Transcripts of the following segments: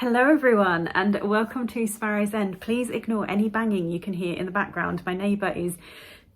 Hello everyone and welcome to Sparrows End. Please ignore any banging you can hear in the background. My neighbour is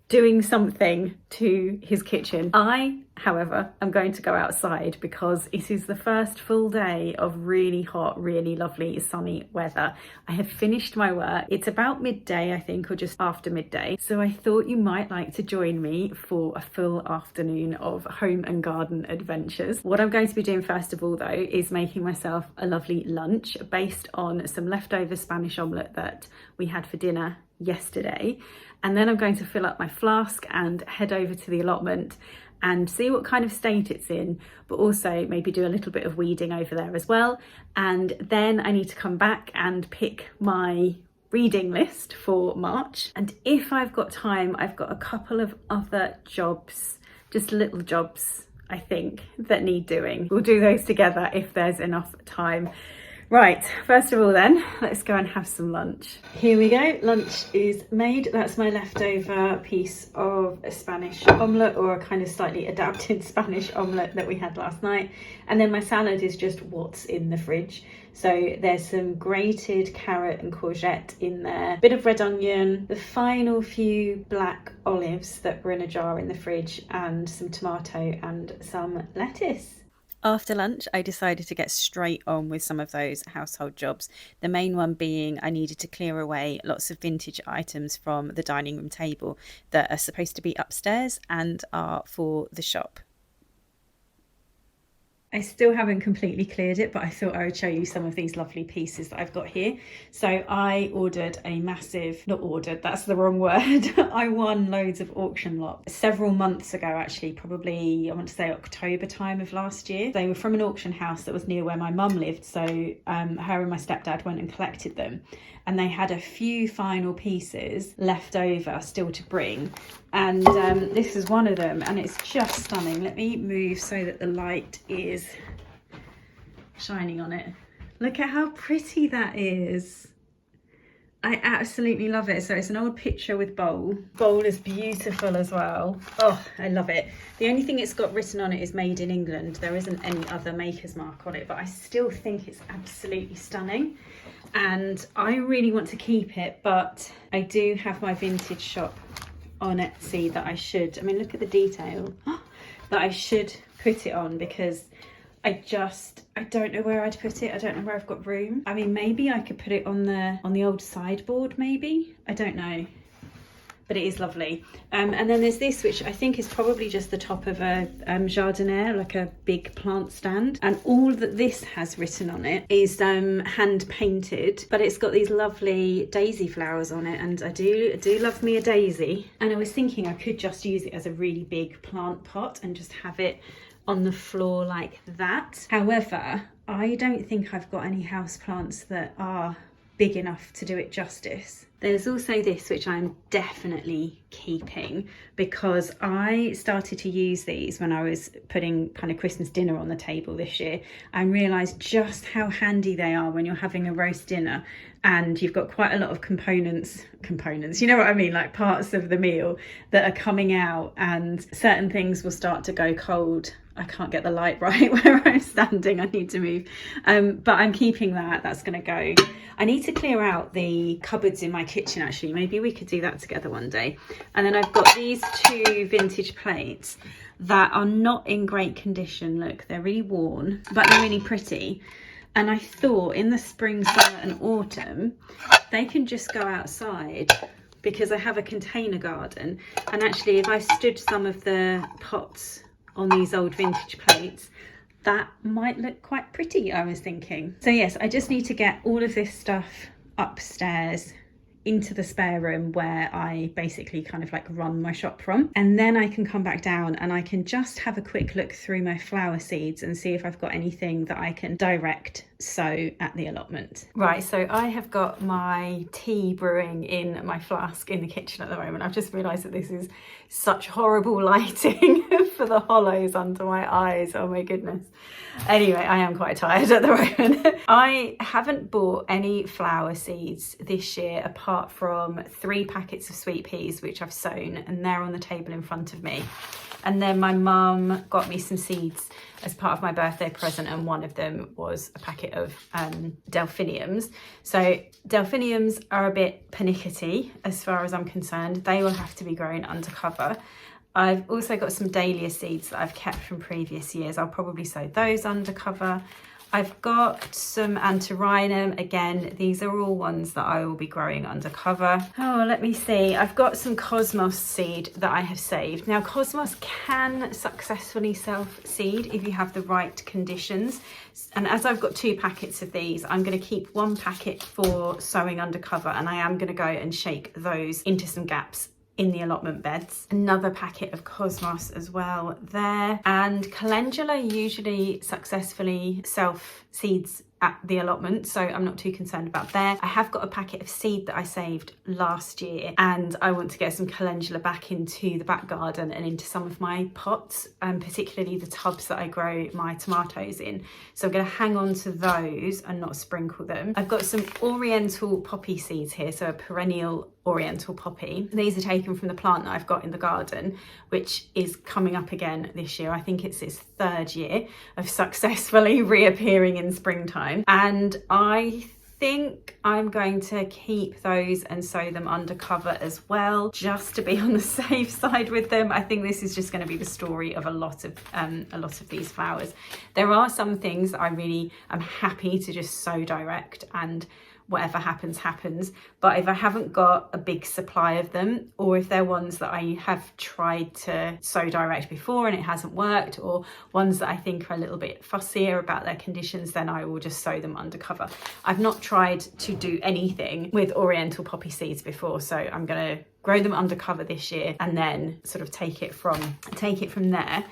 doing something to his kitchen. I, however, am going to go outside because it is the first full day of really hot, really lovely sunny weather. I have finished my work. It's about midday, I think, or just after midday. So I thought you might like to join me for a full afternoon of home and garden adventures. What I'm going to be doing first of all though is making myself a lovely lunch based on some leftover Spanish omelette that we had for dinner yesterday. And then I'm going to fill up my flask and head over to the allotment and see what kind of state it's in, but also maybe do a little bit of weeding over there as well. And then I need to come back and pick my reading list for March. And if I've got time, I've got a couple of other jobs, just little jobs, I think, that need doing. We'll do those together if there's enough time. Right, first of all then, let's go and have some lunch. Here we go, lunch is made. That's my leftover piece of a Spanish omelette, or a kind of slightly adapted Spanish omelette that we had last night. And then my salad is just what's in the fridge. So there's some grated carrot and courgette in there, a bit of red onion, the final few black olives that were in a jar in the fridge, and some tomato and some lettuce. After lunch, I decided to get straight on with some of those household jobs. The main one being I needed to clear away lots of vintage items from the dining room table that are supposed to be upstairs and are for the shop. I still haven't completely cleared it, but I thought I would show you some of these lovely pieces that I've got here. So I ordered a massive, not ordered, that's the wrong word. I won loads of auction lots several months ago, actually, probably I want to say October time of last year. They were from an auction house that was near where my mum lived. So her and my stepdad went and collected them. And they had a few final pieces left over still to bring. And this is one of them, and it's just stunning. Let me move so that the light is shining on it. Look at how pretty that is. I absolutely love it. So it's an old picture with bowl. Bowl is beautiful as well. Oh, I love it. The only thing it's got written on it is made in England. There isn't any other maker's mark on it, but I still think it's absolutely stunning. And I really want to keep it, but I do have my vintage shop on Etsy that I should, I mean, look at the detail, that I should put it on, because I don't know where I'd put it. I don't know where I've got room. I mean, maybe I could put it on the old sideboard, maybe. I don't know. But it is lovely. And then there's this, which I think is probably just the top of a jardiniere, like a big plant stand. And all that this has written on it is hand painted, but it's got these lovely daisy flowers on it. And I do love me a daisy. And I was thinking I could just use it as a really big plant pot and just have it on the floor like that. However, I don't think I've got any house plants that are big enough to do it justice. There's also this, which I'm definitely keeping, because I started to use these when I was putting kind of Christmas dinner on the table this year, and realised just how handy they are when you're having a roast dinner and you've got quite a lot of components, you know what I mean, like parts of the meal that are coming out, and certain things will start to go cold. I can't get the light right where I'm standing, I need to move. But I'm keeping that, that's gonna go. I need to clear out the cupboards in my kitchen actually, maybe we could do that together one day. And then I've got these two vintage plates that are not in great condition. Look, they're really worn, but they're really pretty. And I thought in the spring, summer and autumn, they can just go outside, because I have a container garden. And actually, if I stood some of the pots on these old vintage plates, that might look quite pretty, I was thinking. So yes, I just need to get all of this stuff upstairs into the spare room where I basically kind of like run my shop from, and then I can come back down and I can just have a quick look through my flower seeds and see if I've got anything that I can direct sow at the allotment. Right, so I have got my tea brewing in my flask in the kitchen at the moment. I've just realised that this is such horrible lighting for the hollows under my eyes. Oh my goodness. Anyway, I am quite tired at the moment. I haven't bought any flower seeds this year apart from 3 packets of sweet peas, which I've sown, and they're on the table in front of me. And then my mum got me some seeds as part of my birthday present, and one of them was a packet of delphiniums. So delphiniums are a bit pernickety as far as I'm concerned. They will have to be grown under cover. I've also got some dahlia seeds that I've kept from previous years. I'll probably sow those under cover. I've got some antirrhinum. Again, these are all ones that I will be growing under cover. Oh, let me see. I've got some cosmos seed that I have saved. Now, cosmos can successfully self-seed if you have the right conditions. And as I've got 2 packets of these, I'm going to keep 1 packet for sowing under cover, and I am going to go and shake those into some gaps in the allotment beds. Another packet of cosmos as well there. And calendula usually successfully self-seeds at the allotment, so I'm not too concerned about there. I have got a packet of seed that I saved last year, and I want to get some calendula back into the back garden and into some of my pots, particularly the tubs that I grow my tomatoes in. So I'm going to hang on to those and not sprinkle them. I've got some oriental poppy seeds here, so a perennial oriental poppy. These are taken from the plant that I've got in the garden, which is coming up again this year. I think it's its 3rd year of successfully reappearing in springtime. And I think I'm going to keep those and sow them under cover as well, just to be on the safe side with them. I think this is just going to be the story of a lot of these flowers. There are some things that I really am happy to just sow direct, and whatever happens, happens. But if I haven't got a big supply of them, or if they're ones that I have tried to sow direct before and it hasn't worked, or ones that I think are a little bit fussier about their conditions, then I will just sow them under cover. I've not tried to do anything with oriental poppy seeds before, so I'm going to grow them under cover this year and then sort of take it from there.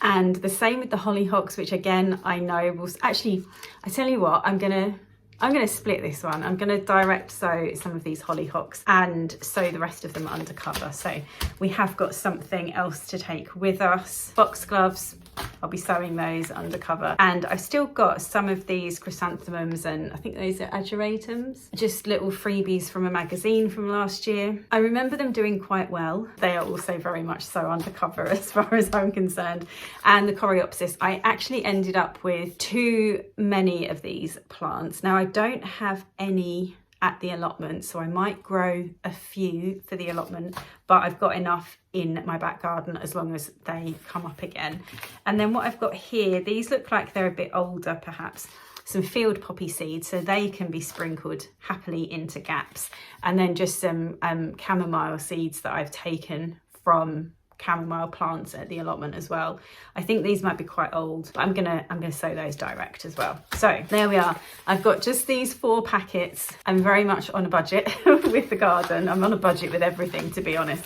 And the same with the hollyhocks, which again, I know will actually, I tell you what, I'm going to split this one. I'm going to direct sow some of these hollyhocks and sow the rest of them under cover. So we have got something else to take with us. Foxgloves, I'll be sowing those under cover. And I've still got some of these chrysanthemums, and I think those are ageratums, just little freebies from a magazine from last year. I remember them doing quite well. They are also very much so under cover as far as I'm concerned. And the coreopsis, I actually ended up with too many of these plants. Now, I don't have any at the allotment, so I might grow a few for the allotment, but I've got enough in my back garden as long as they come up again. And then what I've got here, these look like they're a bit older perhaps, some field poppy seeds, so they can be sprinkled happily into gaps. And then just some chamomile seeds that I've taken from chamomile plants at the allotment as well. I think these might be quite old, but I'm gonna sow those direct as well. So there we are. I've got just these 4 packets. I'm very much on a budget with the garden. I'm on a budget with everything, to be honest.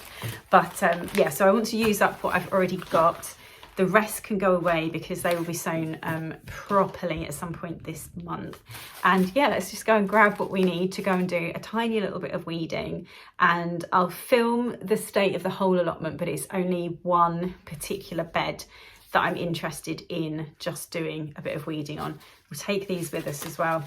But yeah, so I want to use up what I've already got. The rest can go away because they will be sown properly at some point this month. And yeah, let's just go and grab what we need to go and do a tiny little bit of weeding. And I'll film the state of the whole allotment, but it's only one particular bed that I'm interested in just doing a bit of weeding on. We'll take these with us as well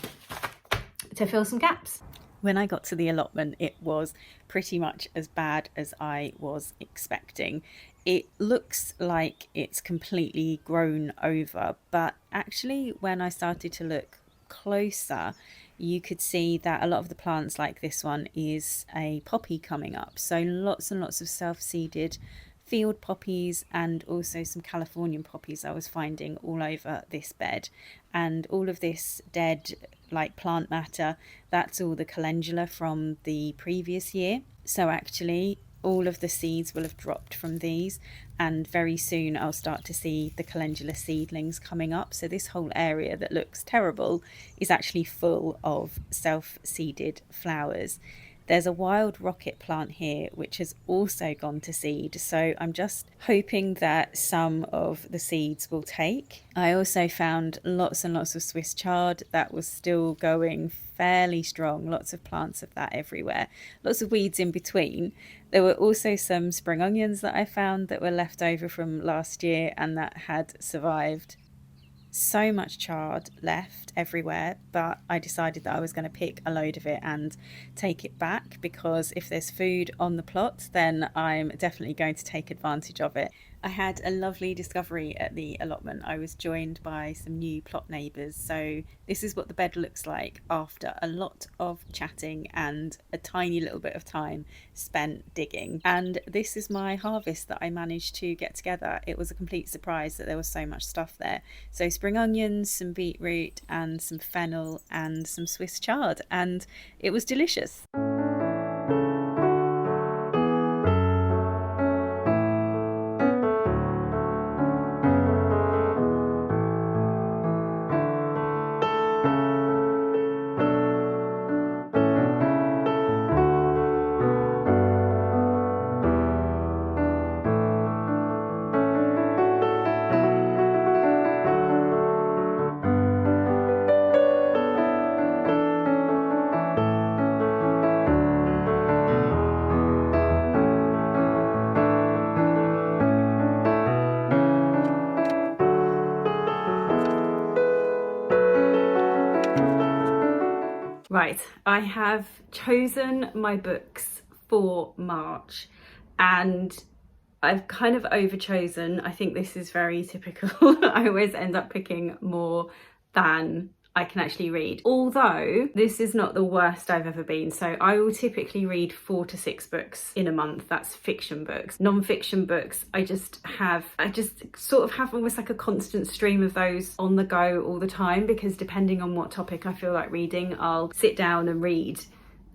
to fill some gaps. When I got to the allotment, it was pretty much as bad as I was expecting. It looks like it's completely grown over, but actually when I started to look closer, you could see that a lot of the plants, like this one, is a poppy coming up. So lots and lots of self-seeded field poppies and also some Californian poppies I was finding all over this bed. And all of this dead like plant matter, that's all the calendula from the previous year. So actually all of the seeds will have dropped from these, and very soon I'll start to see the calendula seedlings coming up. So this whole area that looks terrible is actually full of self-seeded flowers. There's a wild rocket plant here which has also gone to seed, so I'm just hoping that some of the seeds will take. I also found lots and lots of Swiss chard that was still going fairly strong, lots of plants of that everywhere, lots of weeds in between. There were also some spring onions that I found that were left over from last year and that had survived. So much chard left everywhere, but I decided that I was going to pick a load of it and take it back, because if there's food on the plot, then I'm definitely going to take advantage of it. I had a lovely discovery at the allotment. I was joined by some new plot neighbours. So this is what the bed looks like after a lot of chatting and a tiny little bit of time spent digging. And this is my harvest that I managed to get together. It was a complete surprise that there was so much stuff there. So spring onions, some beetroot and some fennel and some Swiss chard, and it was delicious. Right, I have chosen my books for March and I've kind of overchosen. I think this is very typical. I always end up picking more than I can actually read. Although this is not the worst I've ever been. So I will typically read 4 to 6 books in a month. That's fiction books. Non-fiction books, I just sort of have almost like a constant stream of those on the go all the time, because depending on what topic I feel like reading, I'll sit down and read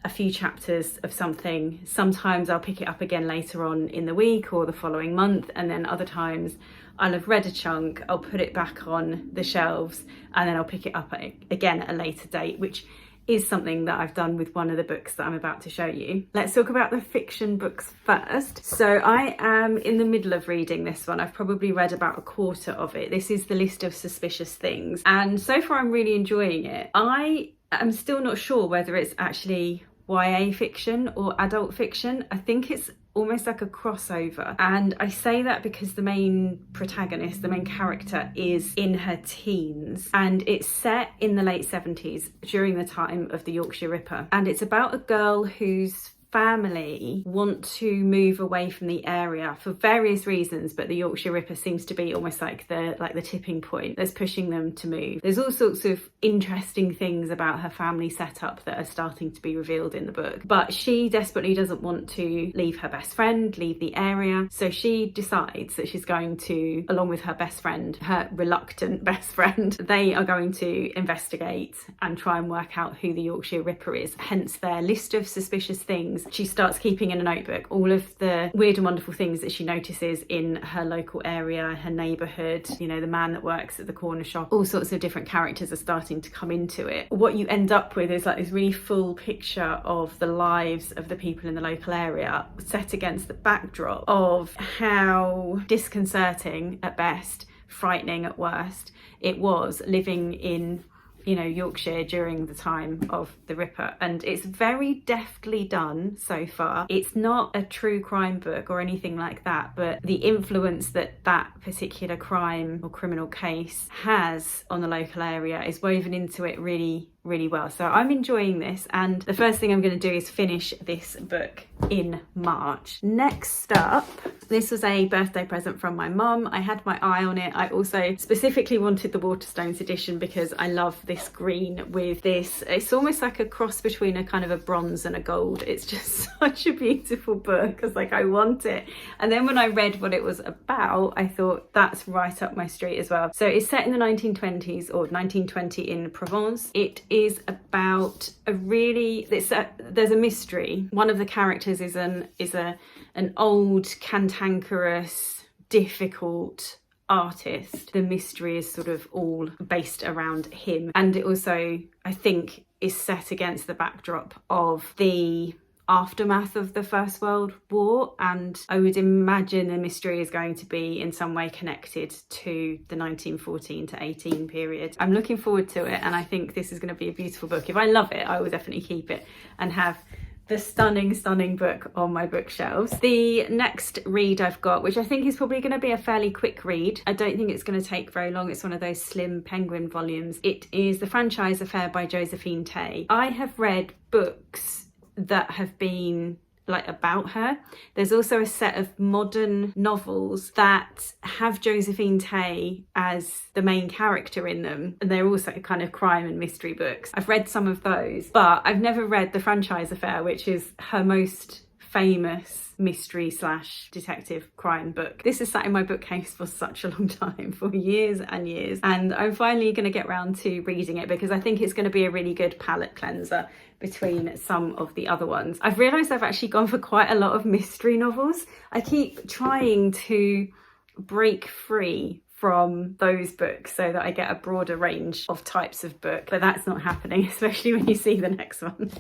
a few chapters of something. Sometimes I'll pick it up again later on in the week or the following month, and then other times I'll have read a chunk, I'll put it back on the shelves, and then I'll pick it up again at a later date, which is something that I've done with one of the books that I'm about to show you. Let's talk about the fiction books first. So I am in the middle of reading this one. I've probably read about a quarter of it. This is The List of Suspicious Things, and so far I'm really enjoying it. I am still not sure whether it's actually YA fiction or adult fiction. I think it's almost like a crossover, and I say that because the main protagonist, the main character, is in her teens, and it's set in the late 70s during the time of the Yorkshire Ripper, and it's about a girl whose family want to move away from the area for various reasons, but the Yorkshire Ripper seems to be almost like the tipping point that's pushing them to move. There's all sorts of interesting things about her family setup that are starting to be revealed in the book, but she desperately doesn't want to leave her best friend, leave the area, so she decides that she's going to, along with her best friend, her reluctant best friend, they are going to investigate and try and work out who the Yorkshire Ripper is, hence their list of suspicious things. She starts keeping in a notebook all of the weird and wonderful things that she notices in her local area, her neighbourhood, you know, the man that works at the corner shop. All sorts of different characters are starting to come into it. What you end up with is like this really full picture of the lives of the people in the local area, set against the backdrop of how disconcerting at best, frightening at worst, it was living in, you know, Yorkshire during the time of the Ripper. And it's very deftly done so far. It's not a true crime book or anything like that, but the influence that that particular crime or criminal case has on the local area is woven into it really well. So I'm enjoying this, and the first thing I'm going to do is finish this book in March. Next up, this was a birthday present from my mum. I had my eye on it. I also specifically wanted the Waterstones edition because I love this green with this, it's almost like a cross between a kind of a bronze and a gold. It's just such a beautiful book. I was like, I want it. And then when I read what it was about, I thought that's right up my street as well. So it's set in the 1920s, or 1920 in Provence. It is about a really, there's a mystery. One of the characters is an old, cantankerous, difficult artist. The mystery is sort of all based around him, and it also, I think, is set against the backdrop of the aftermath of the First World War, and I would imagine the mystery is going to be in some way connected to the 1914 to 18 period. I'm looking forward to it, and I think this is going to be a beautiful book. If I love it, I will definitely keep it and have the stunning book on my bookshelves. The next read I've got, which I think is probably going to be a fairly quick read, I don't think it's going to take very long, it's one of those slim penguin volumes. It is The Franchise Affair by Josephine Tey. I have read books that have been like about her. There's also a set of modern novels that have Josephine Tey as the main character in them, and they're also kind of crime and mystery books. I've read some of those, but I've never read The Franchise Affair, which is her most famous mystery / detective crime book. This has sat in my bookcase for such a long time, for years and years, and I'm finally going to get round to reading it because I think it's going to be a really good palette cleanser between some of the other ones. I've realised I've actually gone for quite a lot of mystery novels. I keep trying to break free from those books so that I get a broader range of types of book, but that's not happening, especially when you see the next one.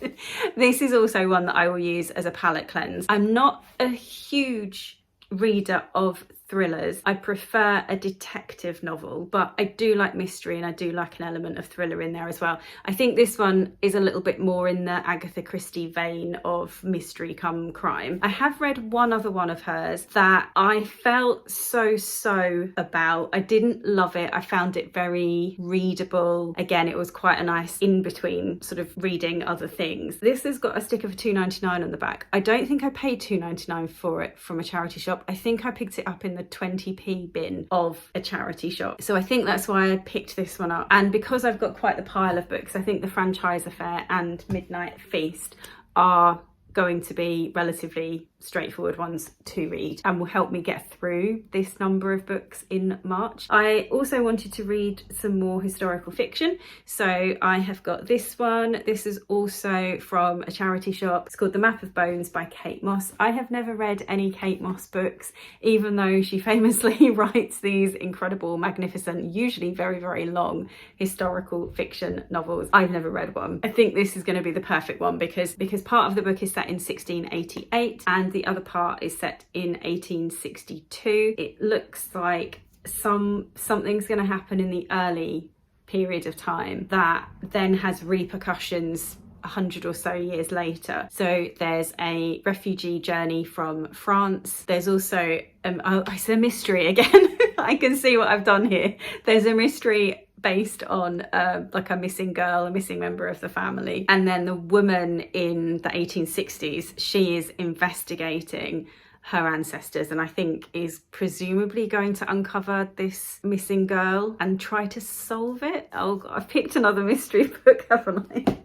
This is also one that I will use as a palette cleanse. I'm not a huge reader of thrillers. I prefer a detective novel, but I do like mystery and I do like an element of thriller in there as well. I think this one is a little bit more in the Agatha Christie vein of mystery come crime. I have read one other one of hers that I felt so about. I didn't love it. I found it very readable. Again, it was quite a nice in between sort of reading other things. This has got a sticker for £2.99 on the back. I don't think I paid £2.99 for it from a charity shop. I think I picked it up in the 20p bin of a charity shop. So I think that's why I picked this one up. And because I've got quite the pile of books, I think The Franchise Affair and Midnight Feast are going to be relatively straightforward ones to read and will help me get through this number of books in March. I also wanted to read some more historical fiction, so I have got this one. This is also from a charity shop. It's called The Map of Bones by Kate Moss. I have never read any Kate Moss books, even though she famously writes these incredible, magnificent, usually very long historical fiction novels. I've never read one. I think this is going to be the perfect one because part of the book is set in 1688 and the other part is set in 1862. It looks like something's going to happen in the early period of time that then has repercussions 100 or so years later. So there's a refugee journey from France. There's also it's a mystery again. I can see what I've done here. There's a mystery based on like a missing girl, a missing member of the family, and then the woman in the 1860s, she is investigating her ancestors and I think is presumably going to uncover this missing girl and try to solve it. Oh God, I've picked another mystery book, haven't I?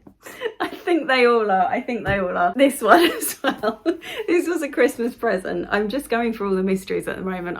I think they all are. This one as well. This was a Christmas present. I'm just going for all the mysteries at the moment.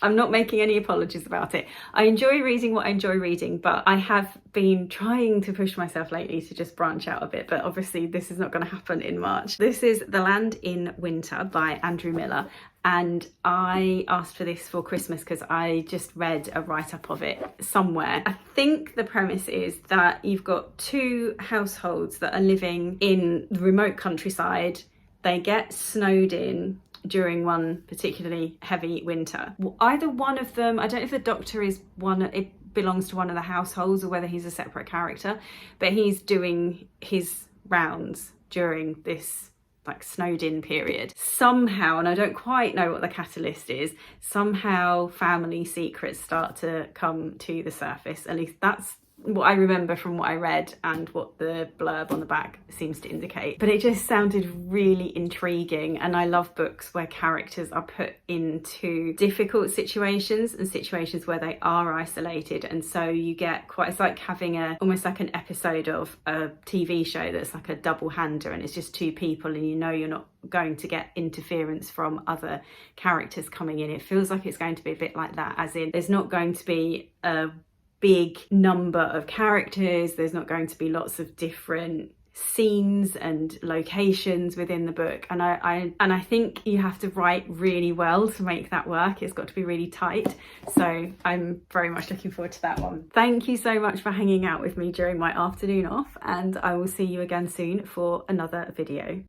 I'm not making any apologies about it. I enjoy reading what I enjoy reading, but I have been trying to push myself lately to just branch out a bit, but obviously this is not going to happen in March. This is The Land in Winter by Andrew Miller, and I asked for this for Christmas because I just read a write-up of it somewhere. I think the premise is that you've got two households that are living in the remote countryside. They get snowed in during one particularly heavy winter. Either one of them, I don't know if the doctor is one, it belongs to one of the households or whether he's a separate character, but he's doing his rounds during this like snowed in period. Somehow, and I don't quite know what the catalyst is, somehow family secrets start to come to the surface. At least that's what I remember from what I read and what the blurb on the back seems to indicate. But it just sounded really intriguing, and I love books where characters are put into difficult situations and situations where they are isolated, and so you get quite, it's like having almost like an episode of a TV show that's like a double hander and it's just two people and you know you're not going to get interference from other characters coming in. It feels like it's going to be a bit like that, as in there's not going to be a big number of characters, there's not going to be lots of different scenes and locations within the book, and I think you have to write really well to make that work. It's got to be really tight, so I'm very much looking forward to that one. Thank you so much for hanging out with me during my afternoon off, and I will see you again soon for another video.